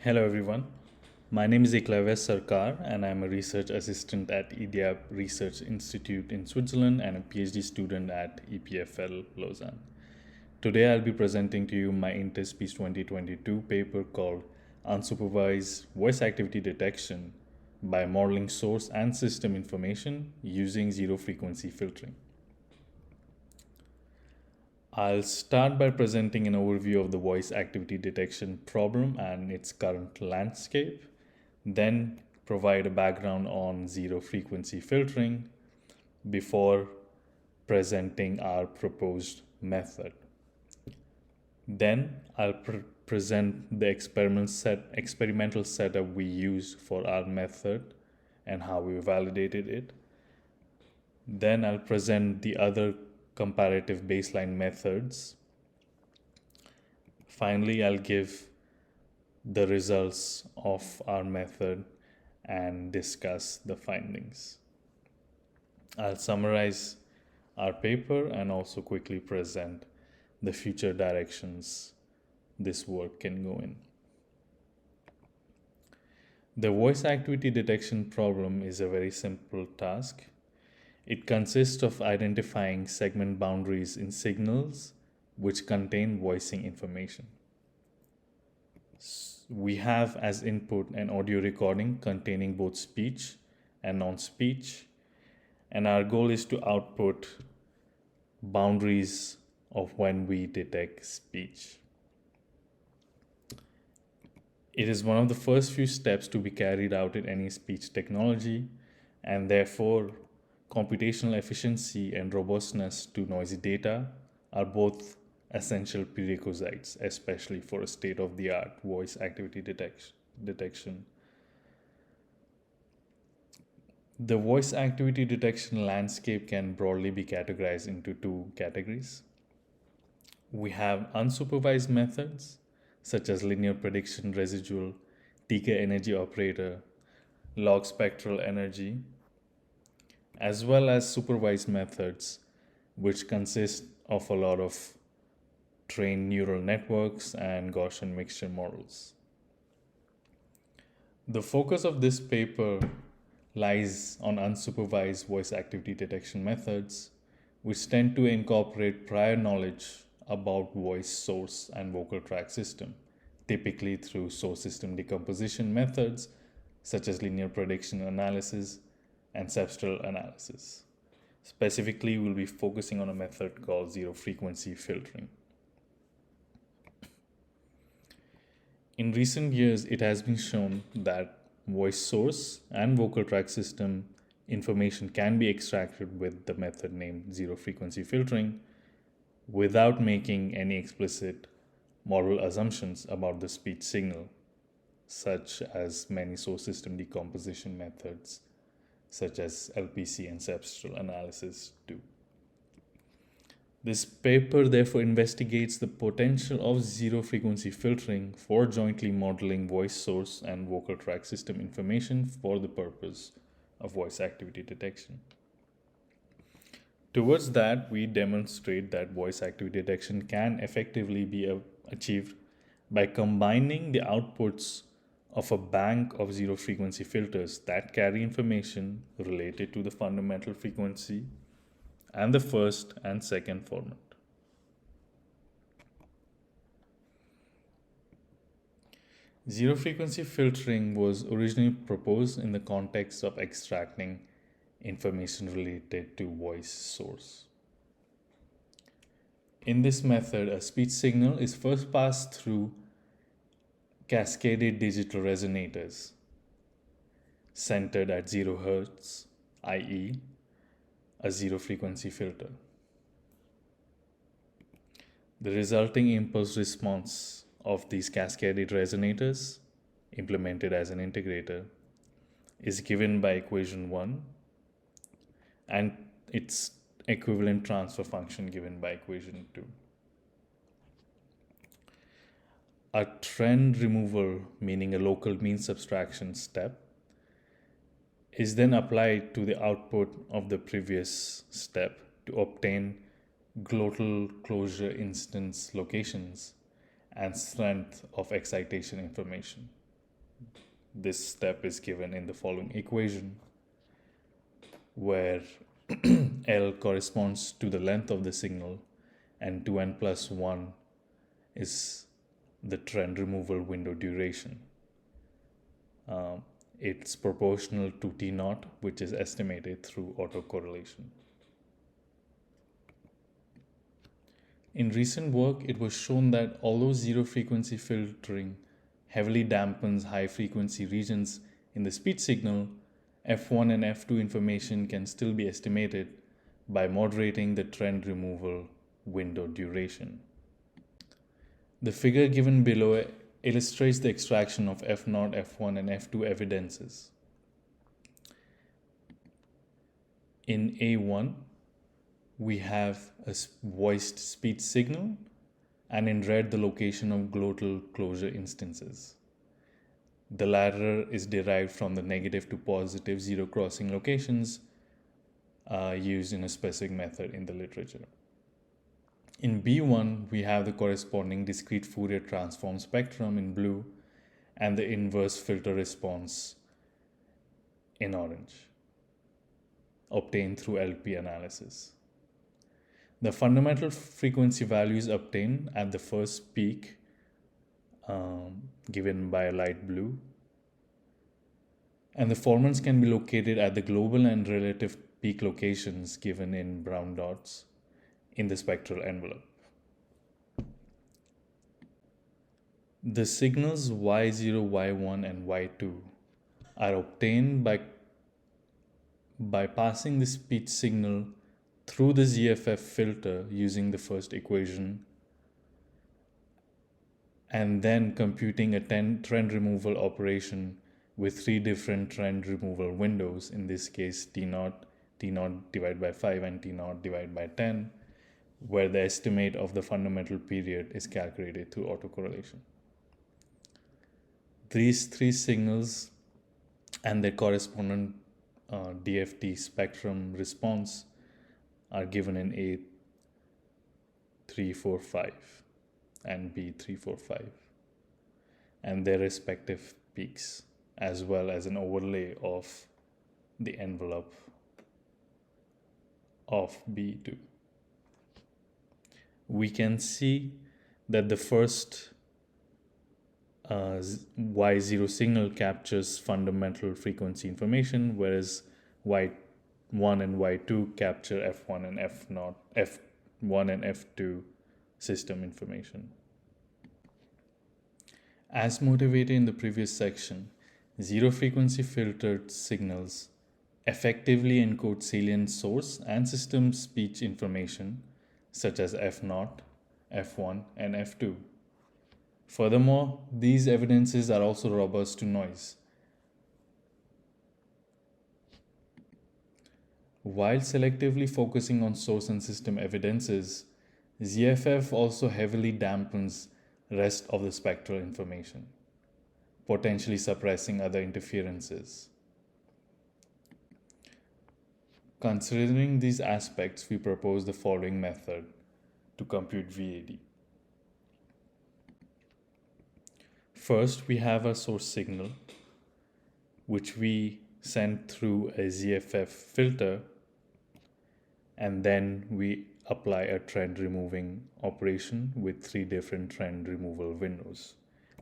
Hello everyone. My name is Eklavya Sarkar and I'm a research assistant at Idiap Research Institute in Switzerland and a PhD student at EPFL Lausanne. Today I'll be presenting to you my Interspeech 2022 paper called Unsupervised Voice Activity Detection by Modeling Source and System Information using Zero Frequency Filtering. I'll start by presenting an overview of the voice activity detection problem and its current landscape, then provide a background on zero frequency filtering before presenting our proposed method. Then I'll present the experimental setup we used for our method and how we validated it. Then I'll present the other comparative baseline methods. Finally, I'll give the results of our method and discuss the findings. I'll summarize our paper and also quickly present the future directions this work can go in. The voice activity detection problem is a very simple task. It consists of identifying segment boundaries in signals which contain voicing information. We have as input an audio recording containing both speech and non-speech, and our goal is to output boundaries of when we detect speech. It is one of the first few steps to be carried out in any speech technology, and therefore computational efficiency and robustness to noisy data are both essential prerequisites, especially for a state-of-the-art voice activity detection. The voice activity detection landscape can broadly be categorized into two categories. We have unsupervised methods, such as linear prediction residual, Tikka energy operator, log spectral energy, as well as supervised methods, which consist of a lot of trained neural networks and Gaussian mixture models. The focus of this paper lies on unsupervised voice activity detection methods, which tend to incorporate prior knowledge about voice source and vocal tract system, typically through source system decomposition methods such as linear prediction analysis and cepstral analysis. Specifically, we'll be focusing on a method called zero frequency filtering. In recent years, it has been shown that voice source and vocal tract system information can be extracted with the method named zero frequency filtering without making any explicit model assumptions about the speech signal, such as many source system decomposition methods such as LPC and cepstral analysis do. This paper therefore investigates the potential of zero frequency filtering for jointly modeling voice source and vocal tract system information for the purpose of voice activity detection. Towards that, we demonstrate that voice activity detection can effectively be achieved by combining the outputs of a bank of zero frequency filters that carry information related to the fundamental frequency and the first and second format. Zero frequency filtering was originally proposed in the context of extracting information related to voice source. In this method, a speech signal is first passed through cascaded digital resonators centered at 0 Hz, i.e., a zero frequency filter. The resulting impulse response of these cascaded resonators, implemented as an integrator, is given by equation 1 and its equivalent transfer function given by equation 2. A trend removal, meaning a local mean subtraction step, is then applied to the output of the previous step to obtain glottal closure instance locations and strength of excitation information. this step is given in the following equation, where L corresponds to the length of the signal and 2n plus 1 is the trend removal window duration. It's proportional to T naught, which is estimated through autocorrelation. In recent work, it was shown that although zero frequency filtering heavily dampens high frequency regions in the speech signal, F1 and F2 information can still be estimated by moderating the trend removal window duration. The figure given below illustrates the extraction of F0, F1, and F2 evidences. In A1, we have a voiced speech signal, and in red the location of glottal closure instances. The latter is derived from the negative to positive zero crossing locations used in a specific method in the literature. In B1, we have the corresponding discrete Fourier transform spectrum in blue and the inverse filter response in orange, obtained through LP analysis. The fundamental frequency values obtained at the first peak, given by light blue, and the formants can be located at the global and relative peak locations given in brown dots in the spectral envelope. The signals Y0, Y1, and Y2 are obtained by passing the speech signal through the ZFF filter using the first equation, and then computing a trend removal operation with three different trend removal windows, in this case T0 divided by 5 and T0 divided by 10, where the estimate of the fundamental period is calculated through autocorrelation. These three signals and their correspondent DFT spectrum response are given in A345 and B345 and their respective peaks, as well as an overlay of the envelope of B2. We can see that the first Y0 signal captures fundamental frequency information, whereas Y1 and Y2 capture F1 and F1 and F2 system information. As motivated in the previous section, zero frequency filtered signals effectively encode salient source and system speech information such as F0, F1, and F2. Furthermore, these evidences are also robust to noise. While selectively focusing on source and system evidences, ZFF also heavily dampens rest of the spectral information, potentially suppressing other interferences. Considering these aspects, we propose the following method to compute VAD. First, we have a source signal, which we send through a ZFF filter, and then we apply a trend removing operation with three different trend removal windows,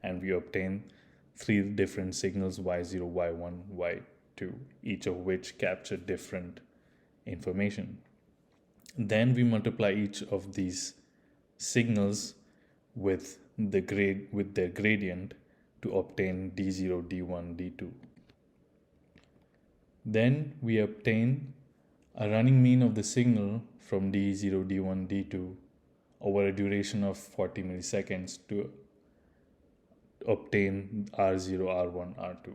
and we obtain three different signals Y0, Y1, Y2, each of which capture different information. Then we multiply each of these signals with their gradient to obtain D0, D1, D2. Then we obtain a running mean of the signal from D0, D1, D2 over a duration of 40 milliseconds to obtain R0, R1, R2.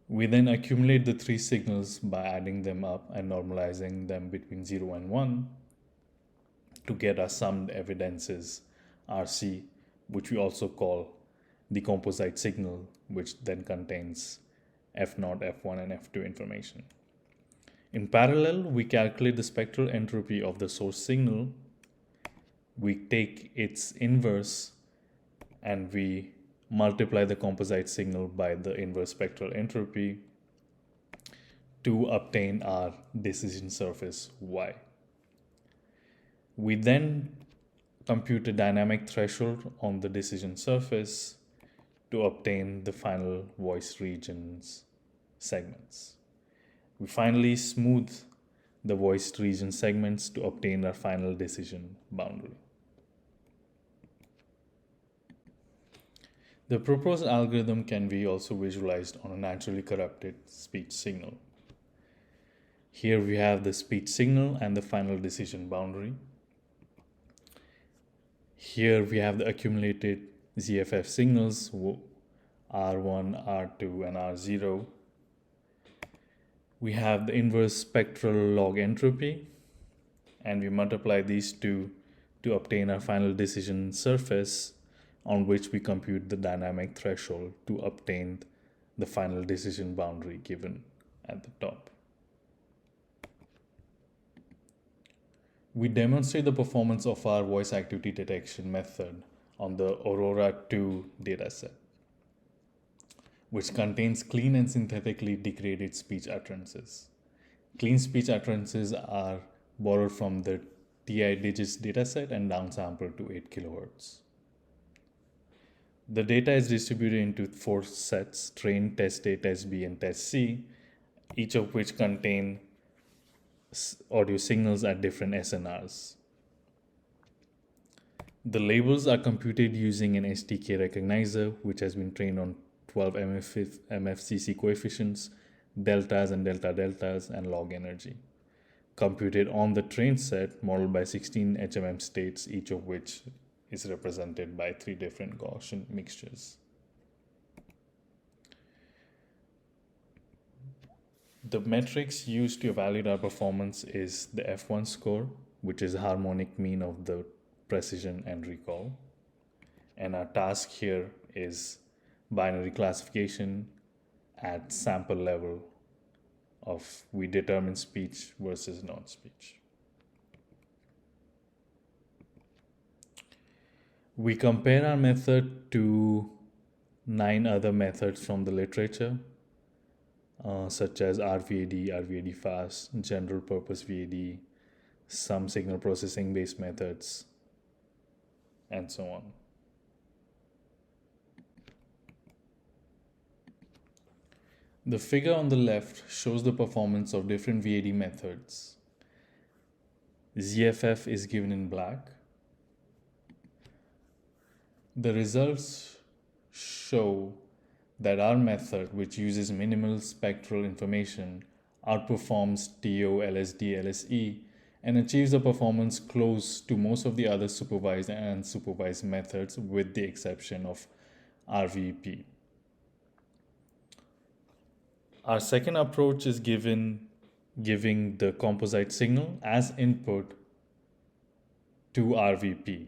We then accumulate the three signals by adding them up and normalizing them between 0 and 1 to get our summed evidences RC, which we also call the composite signal, which then contains F0, F1, and F2 information. In parallel, we calculate the spectral entropy of the source signal. We take its inverse and we multiply the composite signal by the inverse spectral entropy to obtain our decision surface Y. We then compute a dynamic threshold on the decision surface to obtain the final voice regions segments. We finally smooth the voiced region segments to obtain our final decision boundary. The proposed algorithm can be also visualized on a naturally corrupted speech signal. Here we have the speech signal and the final decision boundary. Here we have the accumulated ZFF signals, R1, R2, and R0. We have the inverse spectral log entropy, and we multiply these two to obtain our final decision surface, on which we compute the dynamic threshold to obtain the final decision boundary given at the top. We demonstrate the performance of our voice activity detection method on the Aurora 2 dataset, which contains clean and synthetically degraded speech utterances. Clean speech utterances are borrowed from the TI digits dataset and downsampled to 8 kHz. The data is distributed into 4 sets: train, test A, test B, and test C, each of which contain audio signals at different SNRs. The labels are computed using an STK recognizer, which has been trained on 12 MFCC coefficients, deltas and delta-deltas, and log energy, computed on the train set modeled by 16 HMM states, each of which is represented by 3 different Gaussian mixtures. The metrics used to evaluate our performance is the F1 score, which is a harmonic mean of the precision and recall. And our task here is binary classification at sample level of we determine speech versus non-speech. We compare our method to 9 other methods from the literature, such as rVAD, rVAD fast, general purpose VAD, some signal processing based methods, and so on. The figure on the left shows the performance of different VAD methods. ZFF is given in black. The results show that our method, which uses minimal spectral information, outperforms TO, LSD, LSE, and achieves a performance close to most of the other supervised and unsupervised methods, with the exception of RVP. Our second approach is giving the composite signal as input to RVP.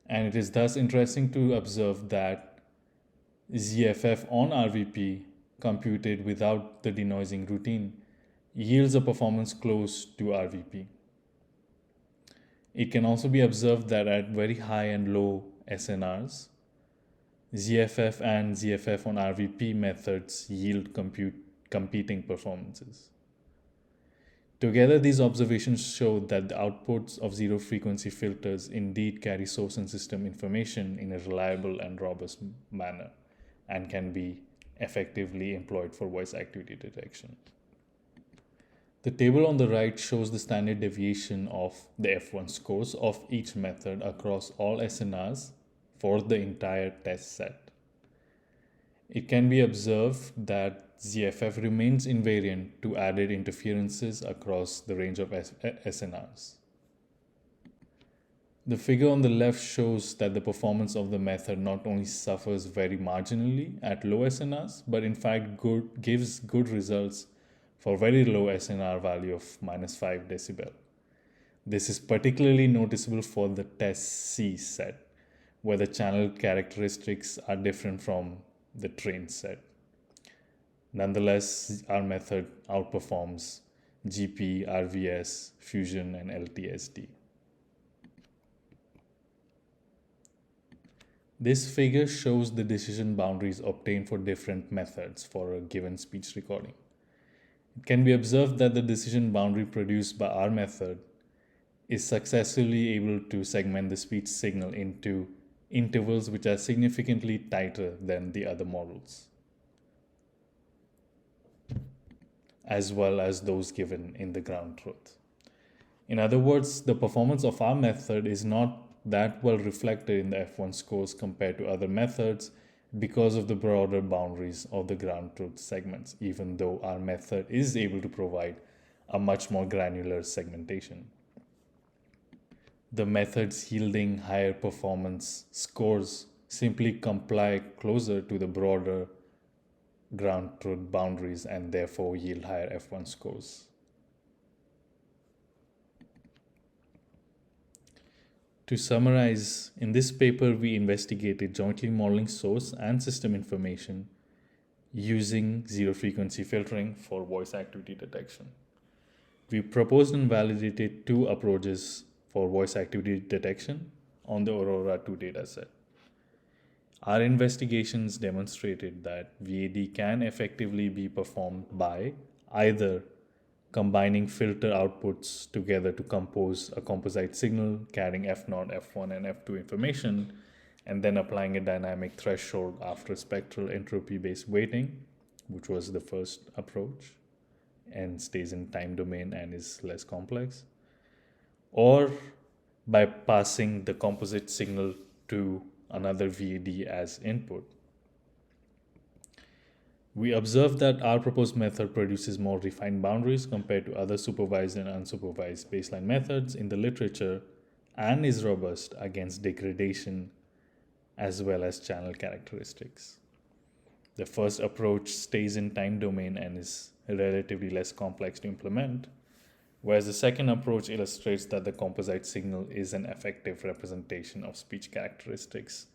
And it is thus interesting to observe that ZFF on RVP, computed without the denoising routine, yields a performance close to RVP. It can also be observed that at very high and low SNRs, ZFF and ZFF on RVP methods yield competing performances. Together, these observations show that the outputs of zero-frequency filters indeed carry source and system information in a reliable and robust manner and can be effectively employed for voice activity detection. The table on the right shows the standard deviation of the F1 scores of each method across all SNRs for the entire test set. It can be observed that ZFF remains invariant to added interferences across the range of SNRs. The figure on the left shows that the performance of the method not only suffers very marginally at low SNRs, but in fact gives good results for very low SNR value of -5 decibel. This is particularly noticeable for the test C set, where the channel characteristics are different from the train set. Nonetheless, our method outperforms GP, RVS, Fusion, and LTSD. This figure shows the decision boundaries obtained for different methods for a given speech recording. It can be observed that the decision boundary produced by our method is successfully able to segment the speech signal into intervals which are significantly tighter than the other models, as well as those given in the ground truth. In other words, the performance of our method is not that well reflected in the F1 scores compared to other methods because of the broader boundaries of the ground truth segments, even though our method is able to provide a much more granular segmentation. The methods yielding higher performance scores simply comply closer to the broader ground truth boundaries and therefore yield higher F1 scores. To summarize, in this paper we investigated jointly modeling source and system information using zero frequency filtering for voice activity detection. We proposed and validated two approaches for voice activity detection on the Aurora 2 dataset. Our investigations demonstrated that VAD can effectively be performed by either combining filter outputs together to compose a composite signal carrying F0, F1, and F2 information, and then applying a dynamic threshold after spectral entropy-based weighting, which was the first approach and stays in time domain and is less complex, or by passing the composite signal to another VAD as input. We observed that our proposed method produces more refined boundaries compared to other supervised and unsupervised baseline methods in the literature and is robust against degradation as well as channel characteristics. The first approach stays in time domain and is relatively less complex to implement, whereas the second approach illustrates that the composite signal is an effective representation of speech characteristics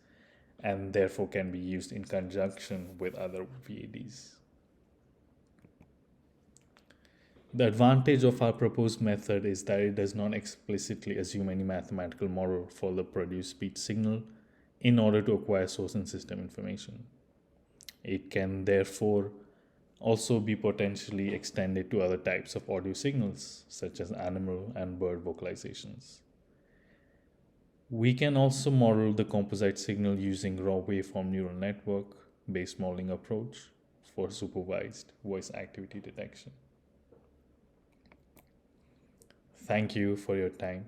and therefore can be used in conjunction with other VADs. The advantage of our proposed method is that it does not explicitly assume any mathematical model for the produced speech signal in order to acquire source and system information. It can therefore also be potentially extended to other types of audio signals, such as animal and bird vocalizations. We can also model the composite signal using raw waveform neural network based modeling approach for supervised voice activity detection. Thank you for your time.